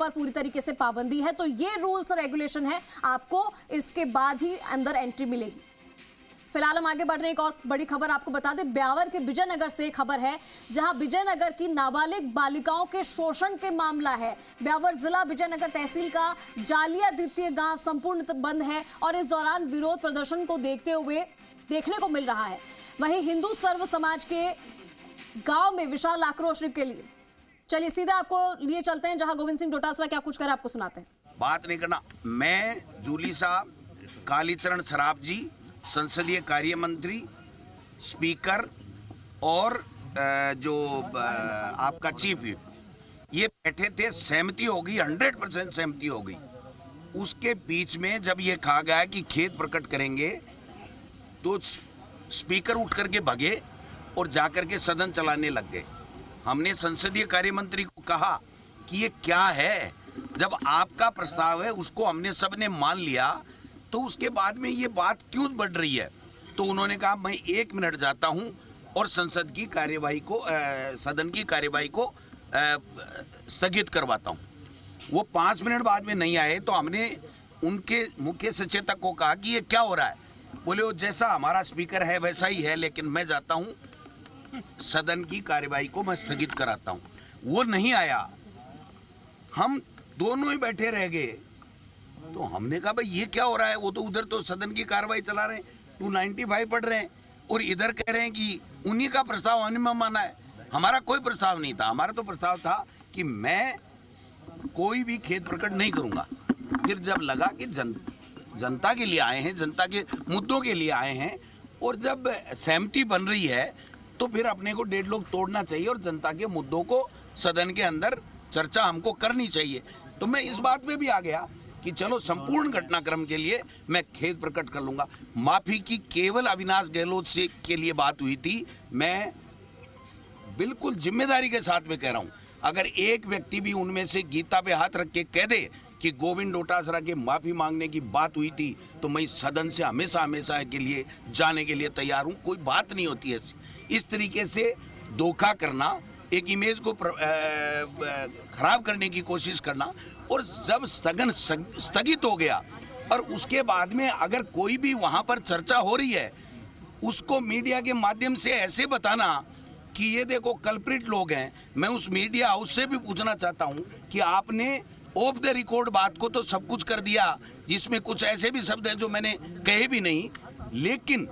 पर पूरी तरीके से पाबंदी है। तो ये रूल्स और रेगुलेशन है, आपको इसके बाद ही अंदर एंट्री मिलेगी। फिलहाल हम आगे बढ़ रहे हैं, एक और बड़ी खबर आपको बता दें। ब्यावर के विजयनगर से खबर है, जहां विजयनगर की नाबालिग बालिकाओं के शोषण के मामला है। ब्यावर जिला विजयनगर तहसील का जालिया द्वितीय गांव संपूर्ण बंद है और इस दौरान विरोध प्रदर्शन को देखने को मिल रहा है। वहीं हिंदू सर्व समाज के गांव में विशाल आक्रोश के लिए, चलिए सीधा आपको लिए चलते हैं जहां गोविंद सिंह डोटासरा क्या कुछ करे आपको सुनाते हैं। बात नहीं करना। मैं जूली साहब, कालीचरण सराफ जी, संसदीय कार्य मंत्री, स्पीकर और जो आपका चीफ व्हिप, ये बैठे थे। सहमति हो गई, 100% सहमति हो गई। उसके बीच में जब ये कहा गया कि खेद प्रकट करेंगे तो स्पीकर उठ करके भगे और जाकर के सदन चलाने लग गए। हमने संसदीय कार्य मंत्री को कहा कि ये क्या है, जब आपका प्रस्ताव है उसको हमने सबने मान लिया, तो उसके बाद में ये बात क्यों बढ़ रही है। तो उन्होंने कहा मैं 1 मिनट जाता हूं और संसद की कार्यवाही को सदन की कार्यवाही को स्थगित करवाता हूं। वो 5 मिनट बाद में नहीं आए तो हमने उनके मुख्य सचेतक को कहा कि ये क्या हो रहा है। बोले वो जैसा हमारा स्पीकर है वैसा ही है, लेकिन मैं जाता हूं, सदन की कार्यवाही को मैं स्थगित कराता हूं। वो नहीं आया, हम दोनों ही बैठे रह गए। तो हमने कहा भाई ये क्या हो रहा है। वो तो उधर तो सदन की कार्रवाई चला रहे हैं, 295 पढ़ रहे हैं, और इधर कह रहे हैं कि उन्हीं का प्रस्ताव हमने माना है। हमारा कोई प्रस्ताव नहीं था। हमारा तो प्रस्ताव था कि मैं कोई भी खेद प्रकट नहीं करूंगा। फिर जब लगा कि जनता के लिए आए हैं, जनता के मुद्दों के लिए आए हैं, और जब सहमति बन रही है तो फिर अपने को डेडलॉक तोड़ना चाहिए और जनता के मुद्दों को सदन के अंदर चर्चा हमको करनी चाहिए। तो मैं इस बात में भी आ गया कि चलो संपूर्ण घटनाक्रम के लिए मैं खेद प्रकट कर लूंगा। माफी की केवल अविनाश गहलोत से के लिए बात हुई थी। मैं बिल्कुल जिम्मेदारी के साथ में कह रहा हूं, अगर एक व्यक्ति भी उनमें से गीता पे हाथ रख के कह दे कि गोविंद डोटासरा के माफी मांगने की बात हुई थी, तो मैं सदन से हमेशा हमेशा के लिए जाने के लिए तैयार हूं। कोई बात नहीं होती ऐसी। इस तरीके से धोखा करना, एक इमेज को खराब करने की कोशिश करना, और जब सदन स्थगित हो गया और उसके बाद में अगर कोई भी वहां पर चर्चा हो रही है, उसको मीडिया के माध्यम से ऐसे बताना कि ये देखो कल्प्रिट लोग हैं। मैं उस मीडिया हाउस से भी पूछना चाहता हूं कि आपने ऑफ द रिकॉर्ड बात को तो सब कुछ कर दिया, जिसमें कुछ ऐसे भी शब्द हैं जो मैंने कहे भी नहीं, लेकिन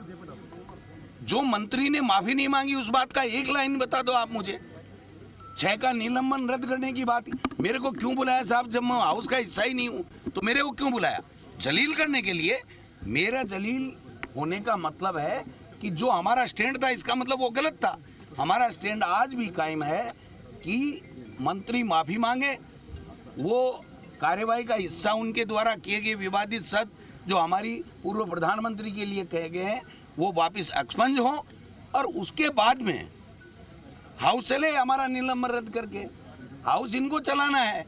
जो मंत्री ने माफी नहीं मांगी उस बात का एक लाइन बता दो आप मुझे। 6 का निलंबन रद्द करने की बात, मेरे को क्यों बुलाया साहब? जब मैं हाउस का हिस्सा ही नहीं हूं तो मेरे को क्यों बुलाया? जलील करने के लिए। मेरा जलील होने का मतलब है कि जो हमारा स्टैंड था इसका मतलब वो गलत था। हमारा स्टैंड आज भी कायम है कि मंत्री माफी मांगे, वो कार्यवाही का हिस्सा उनके द्वारा किए गए विवादित शब्द जो हमारी पूर्व प्रधानमंत्री के लिए कहे गए हैं वो वापस एक्सपंज हो, और उसके बाद में हाउस चले हमारा निलंबन रद्द करके। हाउस इनको चलाना है।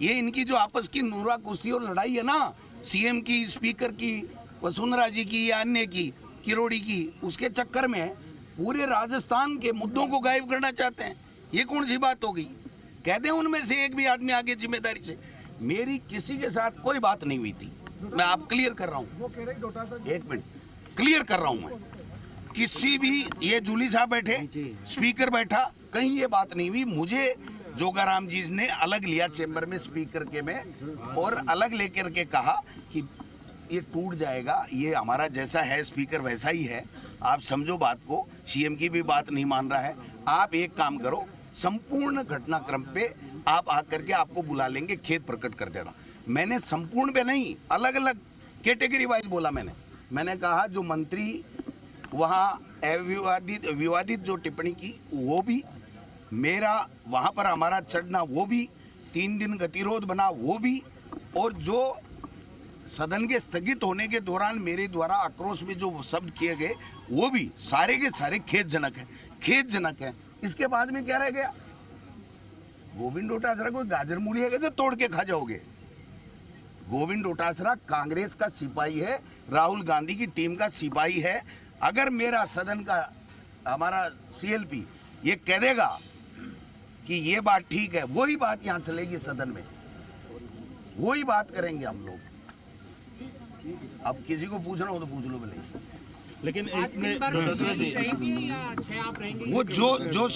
ये इनकी जो आपस की नूरा कुश्ती और लड़ाई है ना, सीएम की, स्पीकर की, वसुंधरा जी की या अन्य की, किरोड़ी की, उसके चक्कर में पूरे राजस्थान के मुद्दों को गायब करना चाहते हैं। ये कौन सी बात हो गई? कहते हैं उनमें से एक भी आदमी आगे जिम्मेदारी से। मेरी किसी के साथ कोई बात नहीं हुई थी। मैं आप क्लियर कर रहा हूँ, 1 मिनट क्लियर कर रहा हूँ। मैं किसी भी, ये जूली साहब बैठे, स्पीकर बैठा, कहीं ये बात नहीं हुई। मुझे जोगाराम जी ने अलग लिया चेंबर में स्पीकर के में, और अलग लेकर के कहा कि ये टूट जाएगा, ये हमारा जैसा है स्पीकर वैसा ही है, आप समझो बात को। सीएम की भी बात नहीं मान रहा है। आप एक काम करो, संपूर्ण घटनाक्रम पे आप आकर के आपको बुला लेंगे, खेद प्रकट कर देना। मैंने संपूर्ण पे नहीं, अलग अलग कैटेगरी वाइज बोला। मैंने कहा जो मंत्री वहाँ विवादित जो टिप्पणी की वो भी, मेरा वहाँ पर हमारा चढ़ना वो भी, 3 दिन गतिरोध बना वो भी, और जो सदन के स्थगित होने के दौरान मेरे द्वारा आक्रोश में जो शब्द किए गए वो भी सारे के सारे खेदजनक है, खेदजनक है। इसके बाद में क्या रह गया? गोविंद डोटासरा कोई गाजर मूली है जो तोड़ के खा जाओगे? गोविंद डोटासरा कांग्रेस का सिपाही है, राहुल गांधी की टीम का सिपाही है। अगर मेरा सदन का, हमारा सीएलपी ये कह देगा कि ये बात ठीक है, वही बात यहाँ चलेगी सदन में। वही बात करेंगे हम लोग। अब किसी को पूछना हो तो पूछ लो भले। लेकिन इसमें वो जो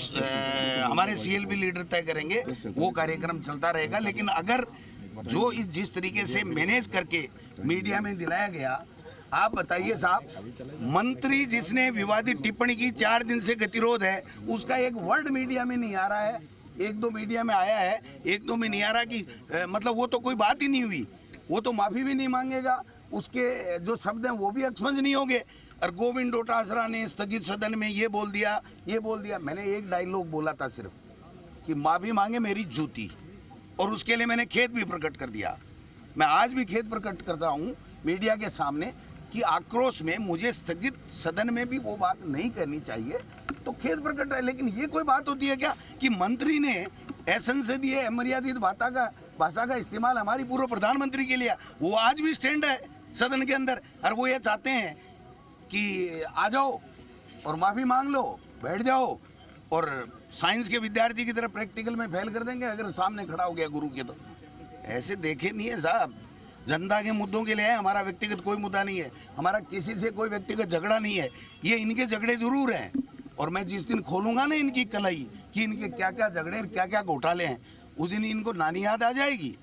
हमारे सीएलपी लीडर तय करेंगे वो कार्यक्रम चलता रहेगा। लेकिन अगर जो जिस तरीके से मैनेज करके मीडिया में दिलाया गया, आप बताइए साहब, मंत्री जिसने विवादित टिप्पणी की 4 दिन से गतिरोध है, उसका एक वर्ड मीडिया में नहीं आ रहा है। 1-2 मीडिया में आया है, 1-2 में नहीं आ रहा कि मतलब वो तो कोई बात ही नहीं हुई, वो तो माफी भी नहीं मांगेगा, उसके जो शब्द हैं वो भी एक्सपंज नहीं होंगे। और गोविंद डोटासरा ने स्थगित सदन में ये बोल दिया। मैंने एक डायलॉग बोला था सिर्फ कि माफी मांगे मेरी जूती, और उसके लिए मैंने खेद भी प्रकट कर दिया। मैं आज भी खेद प्रकट करता हूँ मीडिया के सामने कि आक्रोश में मुझे स्थगित सदन में भी वो बात नहीं करनी चाहिए, तो खेद प्रकट है। लेकिन ये कोई बात होती है क्या कि मंत्री ने असंसदीय अमर्यादित भाषा का इस्तेमाल हमारी पूर्व प्रधानमंत्री के लिए, वो आज भी स्टैंड है सदन के अंदर, और वो ये चाहते हैं कि आ जाओ और माफी मांग लो, बैठ जाओ, और साइंस के विद्यार्थी की तरह प्रैक्टिकल में फेल कर देंगे अगर सामने खड़ा हो गया गुरु के। तो ऐसे देखे नहीं है साहब, जनता के मुद्दों के लिए है, हमारा व्यक्तिगत कोई मुद्दा नहीं है, हमारा किसी से कोई व्यक्तिगत झगड़ा नहीं है। ये इनके झगड़े जरूर हैं, और मैं जिस दिन खोलूंगा ना इनकी कलाई कि इनके क्या क्या झगड़े, क्या क्या घोटाले हैं, उस दिन इनको नानी याद आ जाएगी।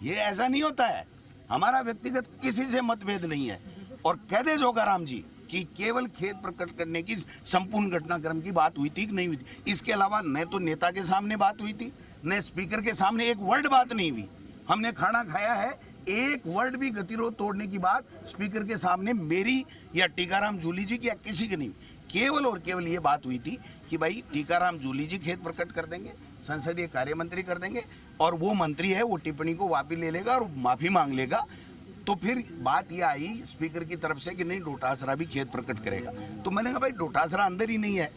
ये ऐसा नहीं होता है, हमारा व्यक्तिगत किसी से मतभेद नहीं है। और कह दे जोगाराम जी कि केवल खेद प्रकट करने की संपूर्ण घटनाक्रम की बात हुई थी कि नहीं हुई थी, इसके अलावा न तो नेता के सामने बात हुई थी, न स्पीकर के सामने एक वर्ड बात नहीं हुई। हमने खाना खाया है, एक वर्ड भी गतिरोध तोड़ने की बात स्पीकर के सामने मेरी या टीकाराम जूली जी की या किसी की नहीं, केवल और केवल ये बात हुई थी कि भाई टीकाराम जूली जी खेद प्रकट कर देंगे, संसदीय कार्य मंत्री कर देंगे, और वो मंत्री है वो टिप्पणी को वापस ले लेगा और माफी मांग लेगा। तो फिर बात ये आई स्पीकर की तरफ से कि नहीं डोटासरा भी खेद प्रकट करेगा। तो मैंने कहा भाई डोटासरा अंदर ही नहीं है,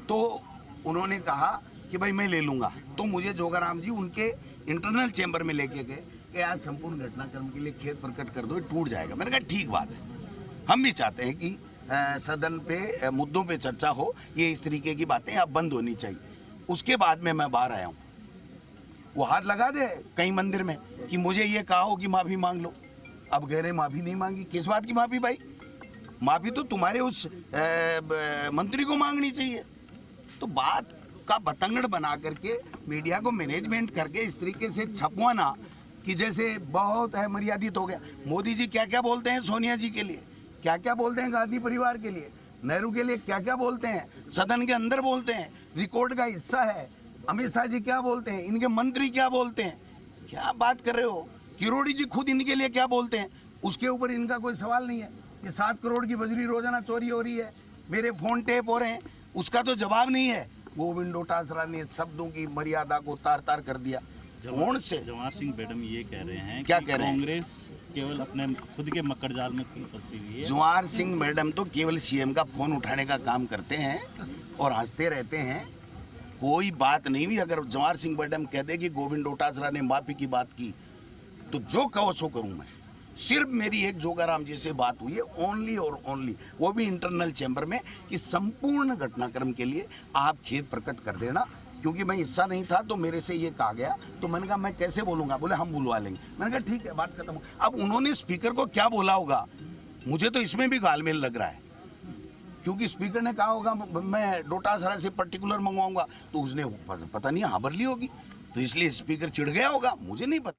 तो उन्होंने कहा कि भाई मैं ले लूंगा। तो मुझे जोगाराम जी उनके इंटरनल चैम्बर में लेके गए कि आज संपूर्ण घटनाक्रम के लिए खेद प्रकट कर दो, टूट जाएगा। मैंने कहा ठीक बात है, हम भी चाहते हैं कि सदन पे मुद्दों पे चर्चा हो, ये इस तरीके की बातें अब बंद होनी चाहिए। उसके बाद में मैं बाहर आया हूँ, वो हाथ लगा दे कहीं मंदिर में कि मुझे ये कहा हो कि माफी मांग लो। अब गहरे माफी नहीं मांगी, किस बात की माफी भाई? माफी तो तुम्हारे उस मंत्री को मांगनी चाहिए। तो बात का बतंगड़ बना करके मीडिया को मैनेजमेंट करके इस तरीके से छपवाना कि जैसे बहुत है मर्यादित हो गया। मोदी जी क्या क्या बोलते हैं सोनिया जी के लिए, क्या क्या बोलते हैं गांधी परिवार के लिए, नेहरू के लिए क्या क्या बोलते हैं, सदन के अंदर बोलते हैं, रिकॉर्ड का हिस्सा है। अमित शाह जी क्या बोलते हैं, इनके मंत्री क्या बोलते हैं, क्या बात कर रहे हो? किरोड़ी जी खुद इनके लिए क्या बोलते हैं, उसके ऊपर इनका कोई सवाल नहीं है। कि 7 करोड़ की बजरी रोजाना चोरी हो रही है, मेरे फोन टेप हो रहे हैं, उसका तो जवाब नहीं है। गोविंद डोटासरा ने शब्दों की मर्यादा को तार तार कर दिया। कौन से जवाहर सिंह मैडम ये कह रहे हैं क्या कि कह रहे हैं? कांग्रेस केवल अपने खुद के मक्कड़ जाल में फंसी हुई है। जवाहर सिंह मैडम तो केवल सीएम का फोन उठाने का काम करते हैं और हंसते रहते हैं, कोई बात नहीं हुई। अगर जवाहर सिंह मैडम कह दे कि गोविंद डोटासरा ने माफी की बात की तो जो कहो सो करूं मैं। सिर्फ मेरी एक जोगाराम जी से बात हुई है, ओनली और ओनली, वो भी इंटरनल चैम्बर में, कि संपूर्ण घटनाक्रम के लिए आप खेद प्रकट कर देना। क्योंकि मैं हिस्सा नहीं था तो मेरे से ये कहा गया, तो मैंने कहा मैं कैसे बोलूंगा, बोले हम बुलवा लेंगे। मैंने कहा ठीक है, बात खत्म। अब उन्होंने स्पीकर को क्या बोला होगा, मुझे तो इसमें भी गालमेल लग रहा है। क्योंकि स्पीकर ने कहा होगा मैं डोटासरा से पर्टिकुलर मंगवाऊंगा, तो उसने पता नहीं हाँ भर ली होगी, तो इसलिए स्पीकर चिढ़ गया होगा, मुझे नहीं पता।